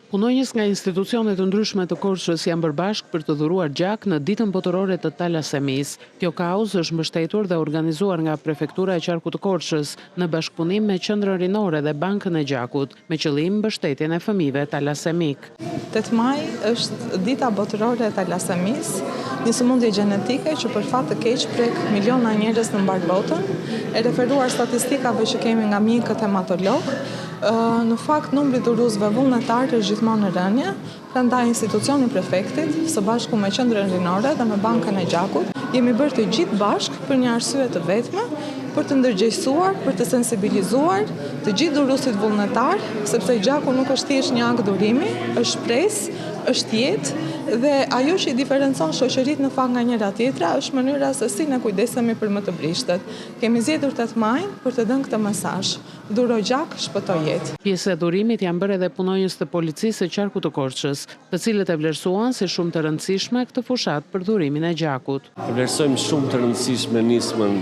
Punonjës nga institucionet të ndryshme të Korçës janë bërë bashkë për të dhuruar gjak në ditën botërore të talasemisë. Kjo kauzë është mbështetur dhe organizuar nga Prefektura e Qarkut të Korçës në bashkëpunim me Qendrën Rinore dhe Bankën e Gjakut, me qëllim mbështetjen e fëmijëve talasemik. 8 maj është dita botërore e talasemisë, një sëmundje gjenetike që për fat të keq prek miliona njerëz në mbar botën, e referuar statistikave që kemi nga mjekët hematolog. Në fakt, numri dhuruesve vullnetar është gjithmonë në rënje, prandaj institucioni prefektit, së bashku me Qendrën Rinore dhe me Bankën e Gjakut, jemi bërë të gjithë bashkë për një arsye të vetme, për të ndërgjegjësuar, për të sensibilizuar të gjithë dhuruesit vullnetar, sepse gjaku nuk është thjesht një akt durimi, është shpresë, është jetë, dhe ajo që i diferencon shoqëritë në fakt nga njëra tjetra është mënyra se si ne kujdesemi për më të brishtet. Kemi zgjedhur 8 maj për të dhënë këtë mesazh. Dhuro gjak, shpëto jetë. Pjesë e dhurimit janë bërë edhe punonjës të policisë së Qarkut të Korçës, të cilët e vlerësuan si shumë të rëndësishme këtë fushat për dhurimin e gjakut. Vlerësojmë shumë të rëndësishme nismën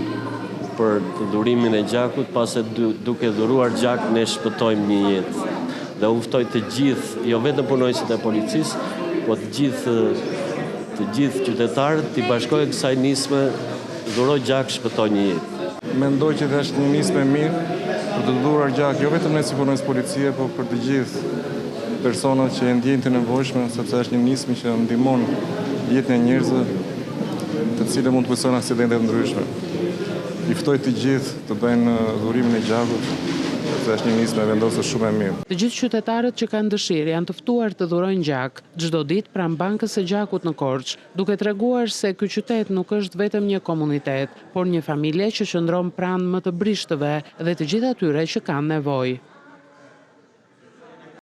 për të dhurimin e gjakut, pasi duke dhuruar gjak ne shpëtojmë një jetë. Dhe u ftoj të gjithë, jo vetëm punonjësit e policisë, po të gjithë qytetarët të bashkojnë kësaj nisme, dhuro gjak, shpëtoj një jetë. Mendoj që është një nisme mirë për të dhuruar gjak, jo vetëm ne si punonjës policie, po për të gjithë personat që e ndjejnë të nevojshme, sepse është një nismë që ndihmon jetën e njerëzve, të cilët mund të bëjnë aksidente të ndryshme. I ftoj të gjithë të bëjnë dhurimin e gjakut, sepse është një nismë e vendosur shumë e mirë. Të gjithë qytetarët që kanë dëshirë janë të ftuar të dhurojnë gjak çdo ditë pranë Bankës së Gjakut në Korçë, duke treguar se ky qytet nuk është vetëm një komunitet, por një familje që qëndron pranë më të brishtëve dhe të gjithë atyre që kanë nevojë.